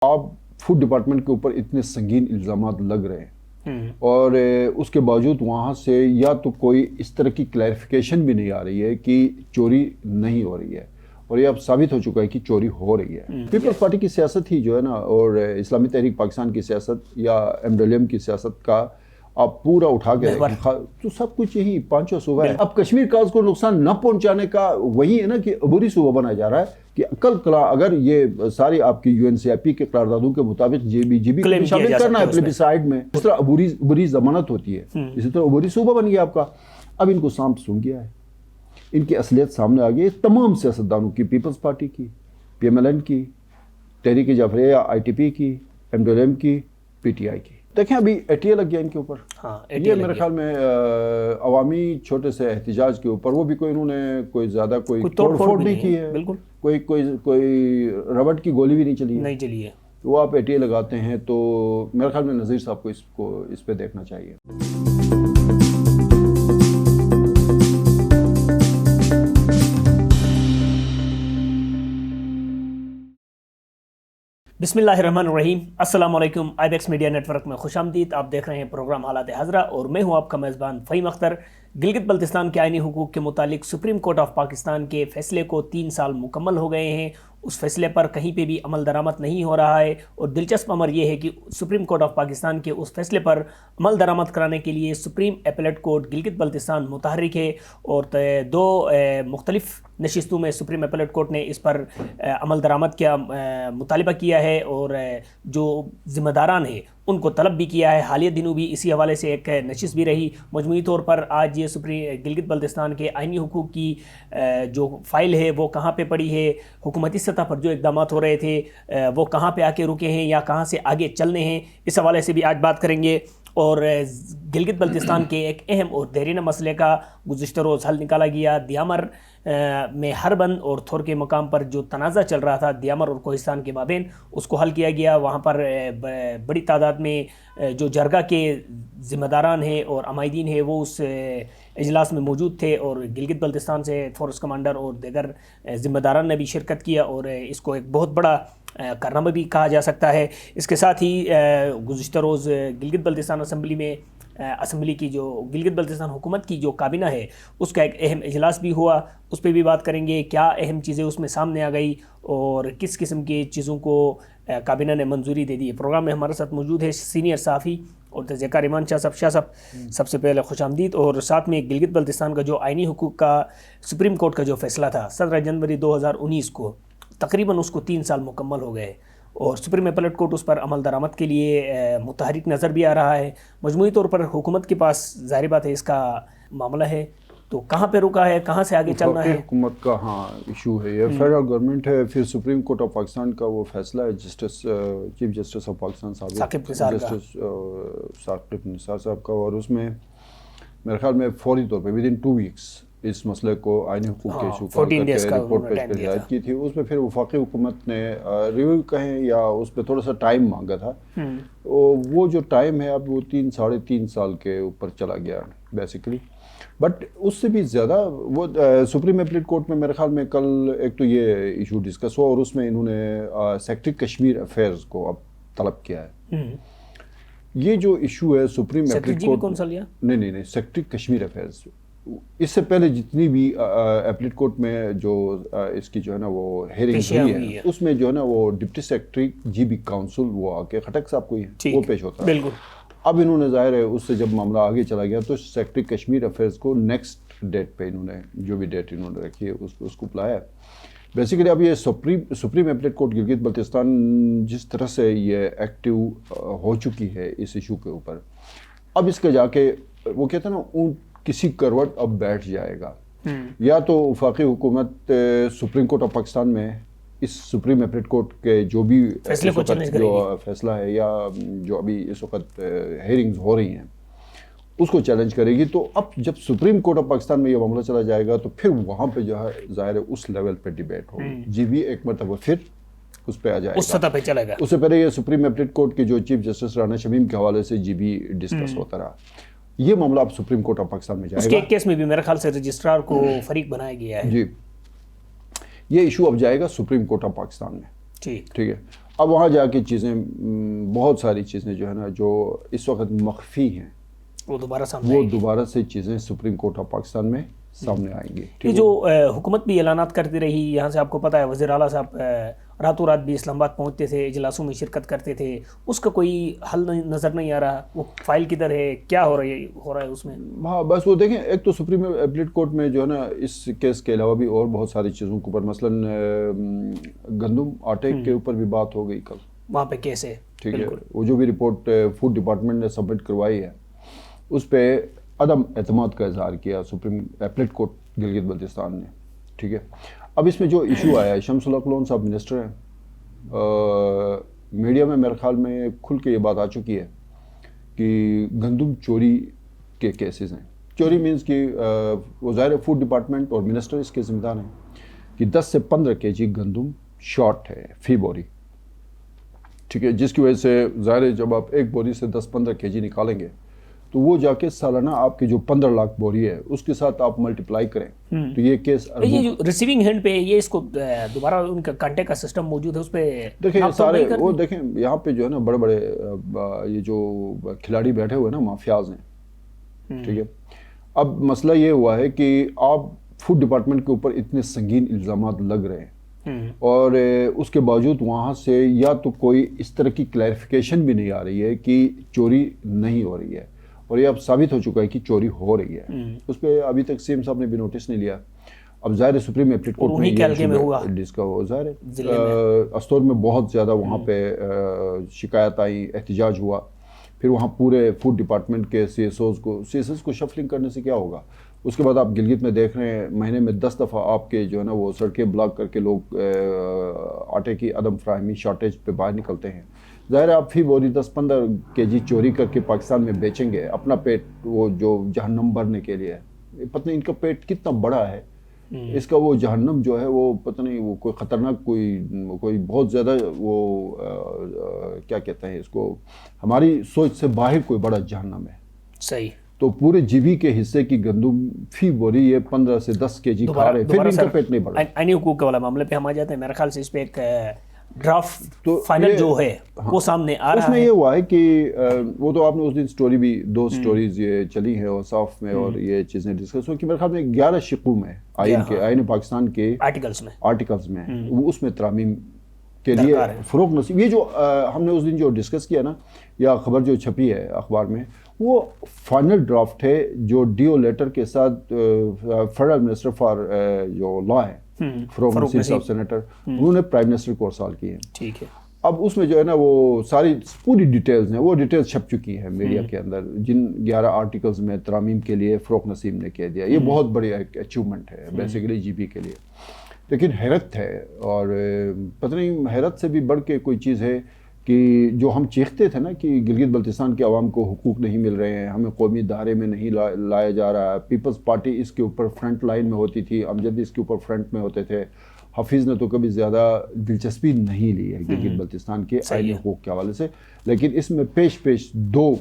آپ food department کے اوپر اتنے سنگین الزامات لگ رہے ہیں اور اس کے باوجود وہاں سے یا تو کوئی اس طرح کی کلیریفیکیشن بھی نہیں آ رہی ہے کہ چوری نہیں ہو رہی ہے، اور یہ اب ثابت ہو چکا ہے کہ چوری ہو رہی ہے۔ پیپلز پارٹی کی سیاست ہی جو ہے نا، اور اسلامی تحریک پاکستان کی سیاست یا MWM کی سیاست کا آپ پورا اٹھا کے دیکھیں تو سب کچھ یہی پانچوں صوبہ ہے۔ اب کشمیر کاز کو نقصان نہ پہنچانے کا وہی ہے نا کہ عبوری صوبہ بنایا جا رہا ہے کہ کل اگر یہ ساری آپ کی UNCIP کے قراردادوں کے مطابق جی بی کو شامل کرنا ہے پلیبیسائڈ میں، اس طرح عبوری ضمانت ہوتی ہے، اسی طرح عبوری صوبہ بن گیا آپ کا۔ اب ان کو سانپ سونگ گیا ہے، ان کی اصلیت سامنے آ گئی ہے، تمام سیاستدانوں کی، پیپلز پارٹی کی، PMLN کی، تحریک جعفریہ ITP کی، MWM کی، PTI کی۔ دیکھیں ابھی ATA لگ گیا ان کے اوپر، یہ میرے خیال میں عوامی چھوٹے سے احتجاج کے اوپر، وہ بھی کوئی انہوں نے کوئی زیادہ کوئی توڑ پھوڑ نہیں کی ہے، کوئی ربڑ کی گولی بھی نہیں چلی ہے، وہ آپ ATA لگاتے ہیں تو میرے خیال میں نذیر صاحب کو اس پہ دیکھنا چاہیے۔ بسم اللہ الرحمن الرحیم، السلام علیکم۔ IBEX میڈیا نیٹ ورک میں خوش آمدید۔ آپ دیکھ رہے ہیں پروگرام حالات حاضرہ اور میں ہوں آپ کا میزبان فہیم اختر۔ گلگت بلتستان کے آئینی حقوق کے متعلق سپریم کورٹ آف پاکستان کے فیصلے کو 3 سال مکمل ہو گئے ہیں، اس فیصلے پر کہیں پہ بھی عمل درآمد نہیں ہو رہا ہے، اور دلچسپ امر یہ ہے کہ سپریم کورٹ آف پاکستان کے اس فیصلے پر عمل درآمد کرانے کے لیے supreme appellate court Gilgit Baltistan متحرک ہے، اور 2 مختلف نشستوں میں سپریم اپیلیٹ کورٹ نے اس پر عمل درآمد کا مطالبہ کیا ہے، اور جو ذمہ داران ہیں ان کو طلب بھی کیا ہے۔ حالیہ دنوں بھی اسی حوالے سے ایک نشست بھی رہی۔ مجموعی طور پر آج یہ گلگت بلتستان کے آئینی حقوق کی جو فائل ہے وہ کہاں پہ پڑی ہے، حکومتی سطح پر جو اقدامات ہو رہے تھے وہ کہاں پہ آ کے رکے ہیں یا کہاں سے آگے چلنے ہیں، اس حوالے سے بھی آج بات کریں گے۔ اور گلگت بلتستان کے ایک اہم اور دیرینہ مسئلے کا گزشتہ روز حل نکالا گیا۔ دیامر میں ہربند اور تھور کے مقام پر جو تنازع چل رہا تھا دیامر اور کوہستان کے مابین، اس کو حل کیا گیا۔ وہاں پر بڑی تعداد میں جو جرگہ کے ذمہ داران ہیں اور عمائدین ہیں وہ اس اجلاس میں موجود تھے، اور گلگت بلتستان سے فورس کمانڈر اور دیگر ذمہ داران نے بھی شرکت کیا، اور اس کو ایک بہت بڑا کارنامہ بھی کہا جا سکتا ہے۔ اس کے ساتھ ہی گزشتہ روز گلگت بلتستان اسمبلی کی جو گلگت بلتستان حکومت کی جو کابینہ ہے اس کا ایک اہم اجلاس بھی ہوا، اس پہ بھی بات کریں گے، کیا اہم چیزیں اس میں سامنے آ گئی اور کس قسم کی چیزوں کو کابینہ نے منظوری دے دی ہے۔ پروگرام میں ہمارے ساتھ موجود ہے سینئر صحافی اور تجزیہ کار ایمان شاہ صاحب، سب سے پہلے خوش آمدید۔ اور ساتھ میں گلگت بلتستان کا جو آئینی حقوق کا سپریم کورٹ کا جو فیصلہ تھا 17 جنوری 2019 کو، تقریباً اس کو 3 سال مکمل ہو گئے، اور سپریم اپیلیٹ کورٹ اس پر عمل درآمد کے لیے متحرک نظر بھی آ رہا ہے۔ مجموعی طور پر حکومت کے پاس ظاہر بات ہے اس کا معاملہ ہے، تو کہاں پہ رکا ہے، کہاں سے آگے چلنا ہے؟ حکومت کا ایشو ہے، یہ فیڈرل گورنمنٹ ہے، پھر سپریم کورٹ آف پاکستان کا وہ فیصلہ ہے chief justice of Pakistan Saqib Nisar صاحب کا، اور اس میں میرے خیال میں فوری طور پہ ودن 2 ویکس اس مسئلے کو آئینی حقوق کے ایشو کا رپورٹ پیش کر ہدایت کی تھی۔ اس میں پھر وفاقی حکومت نے ریویو کہیں یا اس پہ تھوڑا سا ٹائم مانگا تھا، وہ جو ٹائم ہے اب وہ 3-3.5 سال کے اوپر چلا گیا بیسیکلی۔ بٹ اس سے بھی زیادہ وہ سپریم اپیلیٹ کورٹ میں میرے خیال میں کل ایک تو یہ ایشو ڈسکس ہوا، اور اس میں انہوں نے سیکٹری کشمیر افیئرز کو اب طلب کیا ہے۔ یہ جو ایشو ہے سپریم اپیلیٹ کورٹ نہیں سیکٹری کشمیر افیئرز، اس سے پہلے جتنی بھی اپیلیٹ کورٹ میں جو اس کی جو ہے نا وہ ہیئرنگ ہوئی ہے، اس میں جو ہے نا وہ ڈپٹی سیکرٹری GB کاؤنسل وہ آ کے خٹک صاحب کو ہی وہ پیش ہوتا ہے۔ اب انہوں نے ظاہر ہے اس سے جب معاملہ آگے چلا گیا تو سیکٹری کشمیر افیئرز کو نیکسٹ ڈیٹ پہ انہوں نے جو بھی ڈیٹ انہوں نے رکھی ہے اس کو بلایا ہے۔ بیسیکلی اب یہ supreme appellate court Gilgit Baltistan جس طرح سے یہ ایکٹیو ہو چکی ہے اس ایشو کے اوپر، اب اس کے جا کے وہ کہتے ہیں نا اونٹ کسی کروٹ اب بیٹھ جائے گا، یا تو وفاقی حکومت سپریم کورٹ آف پاکستان میں اس سپریم اپیلیٹ کورٹ کے جو بھی جو فیصلہ ہے یا جو ابھی اس وقت ہیئرنگز ہو رہی ہیں اس کو چیلنج کرے گی، تو اب جب سپریم کورٹ آف پاکستان میں یہ معاملہ چلا جائے گا تو پھر وہاں پہ جو ہے ظاہر ہے اس لیول پہ ڈیبیٹ ہوگی، GB ایک مرتبہ پھر اس پہ آ جائے گا، اس سطح پہ چلے گا۔ اس سے پہلے یہ سپریم اپیلیٹ کورٹ کے جو چیف جسٹس رانا شمیم کے حوالے سے GB ڈسکس ہوتا رہا، یہ معاملہ اب سپریم کورٹ آف پاکستان میں جائے گا۔ اس کے ایک کیس میں بھی میرے خیال سے رجسٹرار کو فریق بنایا گیا ہے۔ جی، یہ ایشو اب جائے گا سپریم کورٹ آف پاکستان میں، ٹھیک ہے۔ اب وہاں جا کے چیزیں بہت ساری چیزیں جو ہے نا جو اس وقت مخفی ہیں وہ دوبارہ سے چیزیں سپریم کورٹ آف پاکستان میں سامنے آئیں گی. یہ جو حکومت بھی اعلانات کرتی رہی, یہاں سے آپ کو پتہ ہے وزیر اعلیٰ صاحب راتوں رات بھی اسلام آباد پہنچتے تھے, اجلاسوں میں شرکت کرتے تھے, اس کا کوئی حل نظر نہیں آ رہا. وہ فائل کدھر ہے, کیا ہو رہا ہے اس میں؟ ہاں بس وہ دیکھیں, ایک تو سپریم اپیلیٹ کورٹ میں جو ہے نا اس کیس کے علاوہ بھی اور بہت ساری چیزوں کے اوپر, مثلاً گندم آٹے کے اوپر بھی بات ہو گئی کل, وہاں پہ کیس ہے. ٹھیک ہے, وہ جو بھی رپورٹ فوڈ ڈپارٹمنٹ نے سبمٹ کروائی ہے اس پہ عدم اعتماد کا اظہار کیا supreme appellate court Gilgit Baltistan نے. ٹھیک ہے, اب اس میں جو ایشو آیا ہے, شمس الحق لون صاحب منسٹر ہیں, میڈیا میں میرے خیال میں کھل کے یہ بات آ چکی ہے کہ گندم چوری کے کیسز ہیں. چوری مینز کہ وہ ظاہر فوڈ ڈپارٹمنٹ اور منسٹر اس کے ذمہ دار ہیں کہ 10 سے 15 kg گندم شارٹ ہے فی بوری. ٹھیک ہے, جس کی وجہ سے ظاہر ہے جب آپ ایک بوری سے 10-15 kg نکالیں گے تو وہ جا کے سالانہ آپ کی جو 15 لاکھ بوری ہے اس کے ساتھ آپ ملٹیپلائی کریں تو یہ کیس یہ جو ریسیونگ ہینڈ پہ یہ اس کو دوبارہ ان کا کانٹیکٹ کا سسٹم موجود ہے, اس پہ دیکھیں سارے وہ دیکھیں یہاں پہ جو ہے نا بڑے بڑے یہ جو کھلاڑی بیٹھے ہوئے نا مافیاز ہیں. ٹھیک ہے, اب مسئلہ یہ ہوا ہے کہ آپ فوڈ ڈپارٹمنٹ کے اوپر اتنے سنگین الزامات لگ رہے ہیں اور اس کے باوجود وہاں سے یا تو کوئی اس طرح کی کلیریفیکیشن بھی نہیں آ رہی ہے کہ چوری نہیں ہو رہی ہے, اور یہ اب ثابت ہو چکا ہے کہ چوری ہو رہی ہے. اس پہ ابھی تک سی ایم صاحب نے بھی نوٹس نہیں لیا. اب ظاہر سپریم اپیلیٹ کورٹ میں جس کا وہ ظاہر ہے استور میں بہت زیادہ وہاں پہ شکایت آئی, احتجاج ہوا, پھر وہاں پورے فوڈ ڈپارٹمنٹ کے سی ایس اوز کو شفلنگ کرنے سے کیا ہوگا. اس کے بعد آپ گلگت میں دیکھ رہے ہیں مہینے میں 10 دفعہ آپ کے جو ہے نا وہ سڑکیں بلاک کر کے لوگ آٹے کی عدم فراہمی شارٹیج پہ باہر نکلتے ہیں. ظاہر ہے آپ فی بوری 10-15 kg چوری کر کے پاکستان میں بیچیں گے اپنا پیٹ وہ جو جہنم بھرنے کے لیے. پتہ نہیں ان کا پیٹ کتنا بڑا ہے, اس کا وہ جہنم جو ہے وہ پتہ نہیں وہ کوئی خطرناک کوئی بہت زیادہ وہ کیا کہتے ہیں اس کو, ہماری سوچ سے باہر کوئی بڑا جہنم ہے. صحیح. تو پورے جی بی کے حصے کی گندم فی بوری یہ 15 سے 10 kg کھا رہے, پھر بھی ان کا پیٹ نہیں بڑھا. آئینی حقوق کے والا معاملے پہ ہم آ جاتے ہیں. میرے خیال سے اس پہ ایک ڈرافٹ فائنل جو ہے وہ سامنے آ رہا ہے. اس میں یہ ہوا ہے کہ وہ تو آپ نے اس دن سٹوری بھی 2 سٹوریز یہ چلی ہیں اور صاف میں اور یہ چیزیں ڈسکس ہوئی کہ میرے خیال میں 11 شقوں میں آئین پاکستان کے آرٹیکلز میں اس میں ترامیم کے لیے فروغ نصیب, یہ جو ہم نے اس دن جو ڈسکس کیا نا یا خبر جو چھپی ہے اخبار میں, وہ فائنل ڈرافٹ ہے جو ڈیو لیٹر کے ساتھ فیڈرل منسٹر فار جو لا ہے فروغ نصیب صاحب سینیٹر, انہوں نے پرائم منسٹر کو ارسال کی ہے. ٹھیک ہے, اب اس میں جو ہے نا وہ ساری پوری ڈیٹیلز ہیں, وہ ڈیٹیلز چھپ چکی ہیں میڈیا کے اندر, جن 11 آرٹیکلز میں ترامیم کے لیے فروغ نصیب نے کہہ دیا. یہ بہت بڑی اچیومنٹ ہے بیسیکلی جی بی کے لیے. لیکن حیرت ہے, اور پتہ نہیں حیرت سے بھی بڑھ کے کوئی چیز ہے کہ جو ہم چیختے تھے نا کہ گلگت بلتستان کے عوام کو حقوق نہیں مل رہے ہیں, ہمیں قومی دھارے میں نہیں لایا جا رہا ہے. پیپلز پارٹی اس کے اوپر فرنٹ لائن میں ہوتی تھی, امجد اس کے اوپر فرنٹ میں ہوتے تھے, حفیظ نے تو کبھی زیادہ دلچسپی نہیں لی ہے گلگت بلتستان کے آئینی حقوق کے حوالے سے. لیکن اس میں پیش 2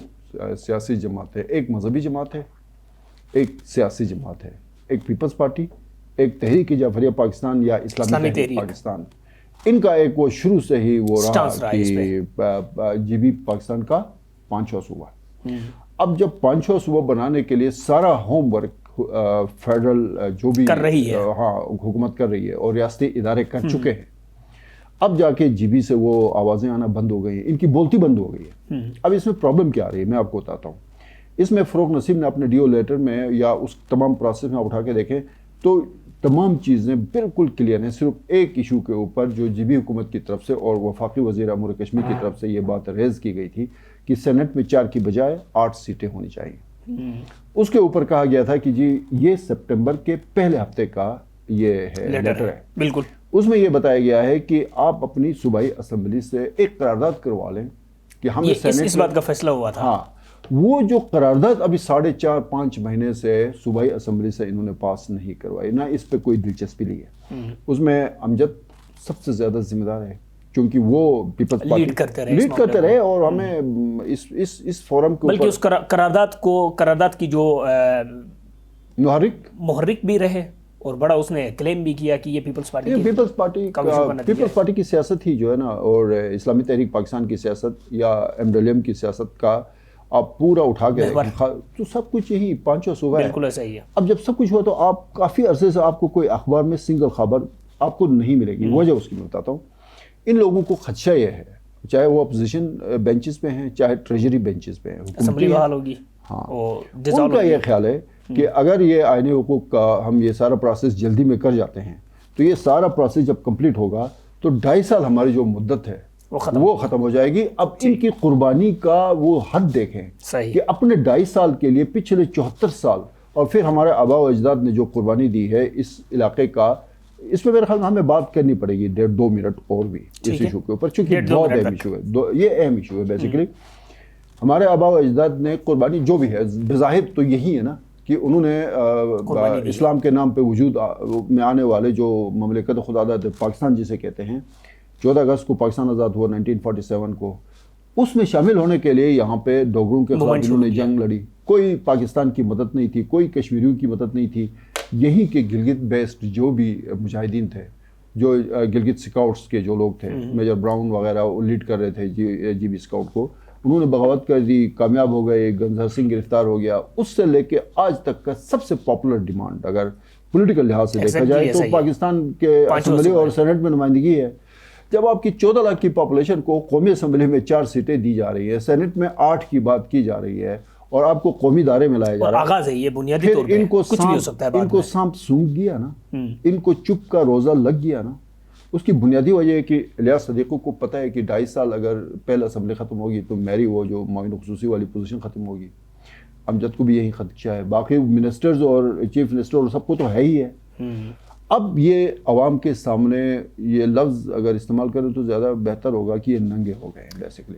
سیاسی جماعتیں, ایک مذہبی جماعت ہے, ایک سیاسی جماعت ہے, ایک پیپلز پارٹی, ایک تحریک جعفریہ پاکستان یا اسلامی تحریک پاکستان. ان کا ایک وہ شروع سے ہی وہ رہا کہ جی بی پاکستان کا 5واں صوبہ. اب جب 5واں صوبہ بنانے کے لیے سارا ہوم ورک فیڈرل جو بھی کر رہی ہے, ہاں حکومت کر رہی ہے اور ریاستی ادارے کر چکے ہیں, اب جا کے جی بی سے وہ آوازیں آنا بند ہو گئی ہیں, ان کی بولتی بند ہو گئی ہے. اب اس میں پرابلم کیا آ رہی ہے میں آپ کو بتاتا ہوں. اس میں فروغ نصیب نے اپنے ڈیو لیٹر میں یا اس تمام پروسیس میں آپ اٹھا کے دیکھیں تو تمام چیزیں بالکل کلیئر ہیں. صرف ایک ایشو کے اوپر جو جی بی حکومت کی طرف سے اور وفاقی وزیر امور کشمیر کی طرف سے یہ بات ریز کی گئی تھی کہ سینٹ میں 4 کی بجائے 8 سیٹیں ہونی چاہیے. اس کے اوپر کہا گیا تھا کہ جی یہ سپٹمبر کے پہلے ہفتے کا یہ ہے لیٹر ہے. بالکل. اس میں یہ بتایا گیا ہے کہ آپ اپنی صوبائی اسمبلی سے ایک قرارداد کروا لیں کہ ہم اس بات کا فیصلہ ہوا تھا. ہاں, وہ جو قرارداد ابھی 4.5-5 مہینے سے صوبائی اسمبلی سے انہوں نے پاس نہیں کروائی, نہ اس پہ کوئی دلچسپی لی ہے. اس میں امجد سب سے زیادہ ذمہ دار ہے کیونکہ وہ پیپلز پارٹی لیڈ کرتے رہے اور ہمیں اس فورم کے بلکہ اس قرارداد کی جو محرک بھی رہے اور بڑا اس نے کلیم بھی کیا کہ یہ پیپلز پارٹی کی سیاست ہی جو ہے نا، اور اسلامی تحریک پاکستان کی سیاست یا MWM کی سیاست کا آپ پورا اٹھا کے تو سب کچھ یہی 5 صوبہ ہے. بالکل ایسا ہی ہے. اب جب سب کچھ ہوا تو آپ کافی عرصے سے آپ کو کوئی اخبار میں سنگل خبر آپ کو نہیں ملے گی. وجہ اس کی میں بتاتا ہوں. ان لوگوں کو خدشہ یہ ہے، چاہے وہ اپوزیشن بینچز پہ ہیں چاہے ٹریجری بینچز پہ ہیں، اسمبلی بحال ہوگی، ہاں ان کا یہ خیال ہے کہ اگر یہ آئینی حقوق کا ہم یہ سارا پروسیس جلدی میں کر جاتے ہیں تو یہ سارا پروسیس جب کمپلیٹ ہوگا تو 2.5 سال ہماری جو مدت ہے وہ ختم ہو جائے گی. اب ان کی قربانی کا وہ حد دیکھیں کہ اپنے 2.5 سال کے لیے پچھلے 74 سال اور پھر ہمارے آباء و اجداد نے جو قربانی دی ہے اس علاقے کا، اس میں میرے خیال میں ہمیں بات کرنی پڑے گی 1.5-2 منٹ اور بھی اس ایشو کے اوپر، چونکہ بہت اہم ایشو ہے. یہ اہم ایشو ہے. بیسیکلی ہمارے آباء و اجداد نے قربانی جو بھی ہے بظاہر تو یہی ہے نا کہ انہوں نے اسلام کے نام پہ وجود میں آنے والے جو مملکت خداداد پاکستان جسے کہتے ہیں، 14 اگست کو پاکستان آزاد ہوا 1947 کو، اس میں شامل ہونے کے لیے یہاں پہ ڈوگروں کے خلاف انہوں نے جنگ لڑی. کوئی پاکستان کی مدد نہیں تھی، کوئی کشمیریوں کی مدد نہیں تھی. یہیں کے گلگت بیسڈ جو بھی مجاہدین تھے، جو گلگت سکاؤٹس کے جو لوگ تھے، میجر براؤن وغیرہ وہ لیڈ کر رہے تھے جی بی سکاؤٹ کو، انہوں نے بغاوت کر دی، کامیاب ہو گئے. گنزھر سنگھ گرفتار ہو گیا. اس سے لے کے آج تک کا سب سے پاپولر ڈیمانڈ اگر پولیٹیکل لحاظ سے دیکھا جائے تو پاکستان کے اسمبلی اور سینٹ میں نمائندگی ہے. جب آپ کی 14 لاکھ کی پاپولیشن کو قومی اسمبلی میں 4 سیٹیں دی جا رہی ہے، سینٹ میں 8 کی بات کی جا رہی ہے اور آپ کو قومی دائرے میں لایا جا رہا ہے، آغاز ہے یہ بنیادی طور پہ کچھ بھی ہو سکتا ہے. ان کو سانپ سونگ گیا نا، ان کو چپ کا روزہ لگ گیا نا. اس کی بنیادی وجہ ہے کہ الیاس صدیقی کو پتہ ہے کہ 2.5 سال اگر پہلا اسمبلی ختم ہوگی تو میری وہ جو معاون خصوصی والی پوزیشن ختم ہوگی. امجد کو بھی یہی خدشہ ہے، باقی منسٹرز اور چیف منسٹر اور سب کو تو ہے ہی ہے. اب یہ عوام کے سامنے یہ لفظ اگر استعمال کریں تو زیادہ بہتر ہوگا کہ یہ ننگے ہو گئے ہیں بیسیکلی.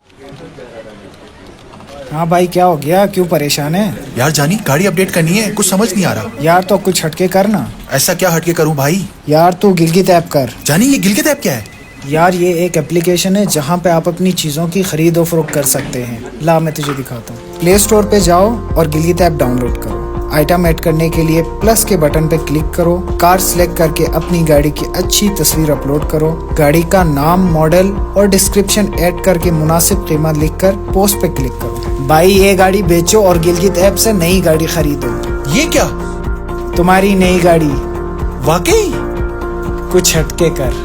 ہاں بھائی کیا ہو گیا، کیوں پریشان ہے؟ یار جانی گاڑی اپڈیٹ کرنی ہے، کچھ سمجھ نہیں آ رہا. یار تو کچھ ہٹ کے کرنا. ایسا کیا ہٹ کے کروں بھائی؟ یار تو گلگت ایپ کر. جانی یہ گلگت ایپ کیا ہے؟ یار یہ ایک اپلیکیشن ہے جہاں پہ آپ اپنی چیزوں کی خرید و فروخت کر سکتے ہیں. لا میں تجھے دکھاتا ہوں. پلے اسٹور پہ جاؤ اور گلگت ایپ ڈاؤن لوڈ کرو. آئٹم ایڈ کرنے کے لیے پلس کے بٹن پہ کلک کرو. کار سلیکٹ کر کے اپنی گاڑی کی اچھی تصویر اپلوڈ کرو. گاڑی کا نام، ماڈل اور ڈسکرپشن ایڈ کر کے مناسب قیمت لکھ کر پوسٹ پہ کلک کرو. بھائی یہ گاڑی بیچو اور گلگت ایپ سے نئی گاڑی خریدو. یہ کیا؟ تمہاری نئی گاڑی. واقعی؟ کچھ ہٹ کے کر.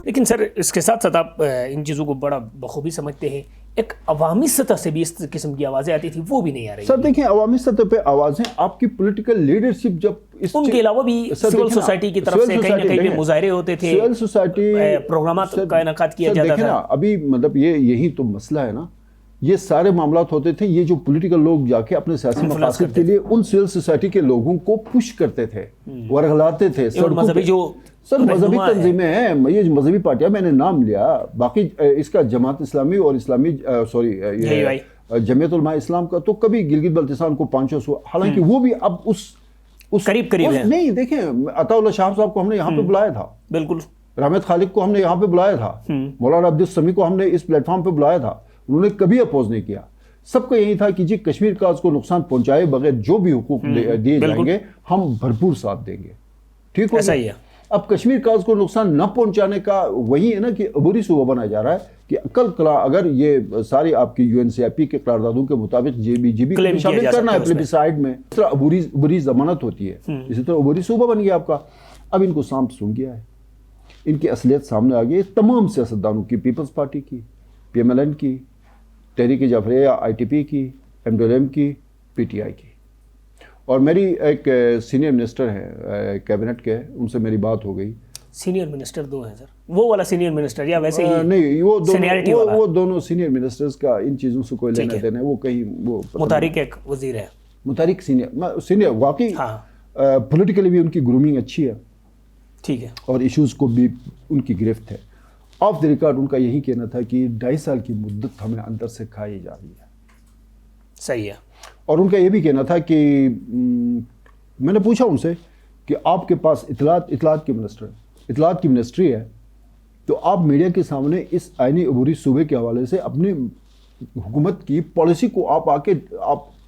لیکن سر اس کے ساتھ ساتھ آپ ان چیزوں کو بڑا بخوبی سمجھتے ہیں. ایک عوامی سطح سے بھی اس قسم کی آوازیں آتی تھی، وہ بھی نہیں آ رہی. سر دیکھیں عوامی سطح پہ آوازیں آپ کی پولیٹیکل لیڈرشپ جب ان کے علاوہ بھی سول سوسائٹی کی طرف سے کہیں نہ کہیں پہ مظاہرے ہوتے تھے، سول سوسائٹی پروگرامات کا انعقاد کیا جاتا تھا. ابھی مطلب یہی تو مسئلہ ہے نا، یہ سارے معاملات ہوتے تھے. یہ جو پولیٹیکل لوگ جا کے اپنے سیاسی مقاصد کے لیے ان سول سوسائٹی کے لوگوں کو پش کرتے تھے، ورغلاتے تھے. مذہبی جو سر مذہبی تنظیمیں ہیں، یہ مذہبی پارٹیاں میں نے نام لیا، باقی اس کا جماعت اسلامی اور جمعیت علماء اسلام کا تو کبھی گلگت بلتستان کو 500، حالانکہ وہ بھی اب اس قریب ہے. نہیں دیکھیں عطا اللہ شاہ صاحب کو ہم نے یہاں پہ بلایا تھا، بالکل رحمت خالق کو ہم نے یہاں پہ بلایا تھا، مولانا عبدالسمیع کو ہم نے اس پلیٹ فارم پہ بلایا تھا. انہوں نے کبھی اپوز نہیں کیا. سب کا یہی تھا کہ جی کشمیر کا اس کو نقصان پہنچائے بغیر جو بھی حقوق دیے جائیں گے ہم بھرپور ساتھ دیں گے. ٹھیک ایسا ہی ہے. اب کشمیر کا اس کو نقصان نہ پہنچانے کا وہی ہے نا کہ عبوری صوبہ بنایا جا رہا ہے کہ کل اگر یہ ساری آپ کی UNCIP کے قراردادوں کے مطابق جی بی کو شامل کرنا ہے پلیبیسائڈ میں، اس طرح عبوری ضمانت ہوتی ہے، اسی طرح عبوری صوبہ بن گیا آپ کا. اب ان کو سانپ سونگ گیا ہے، ان کی اصلیت سامنے آ گئی ہے. تمام سیاستدانوں کی، پیپلز پارٹی کی، PMLN کی، تحریک جعفریہ ITP کی، MWM کی، PTI کی. اور میری ایک سینئر منسٹر ہیں کیبنٹ کے، ان سے میری بات ہو گئی. سینئر منسٹر 2 ہیں سر، وہ والا سینئر منسٹر یا ویسے ہی؟ نہیں، وہ دونوں سینئر منسٹرز کا ان چیزوں سے کوئی لینا دینا ہے. وہ کہیں وہ مطارق ایک وزیر ہے، مطارق سینئر واقعی پولیٹیکلی بھی ان کی گرومنگ اچھی ہے، ٹھیک ہے، اور ایشوز کو بھی ان کی گرفت ہے. آف دی ریکارڈ ان کا یہی کہنا تھا کہ 2.5 سال کی مدت ہمیں اندر سے کھائی جا رہی ہے. صحیح ہے. اور ان کا یہ بھی کہنا تھا کہ میں نے پوچھا ان سے کہ آپ کے پاس اطلاعات کی منسٹری ہے تو آپ میڈیا کے سامنے اس آئینی عبوری صوبے کے حوالے سے اپنی حکومت کی پالیسی کو آپ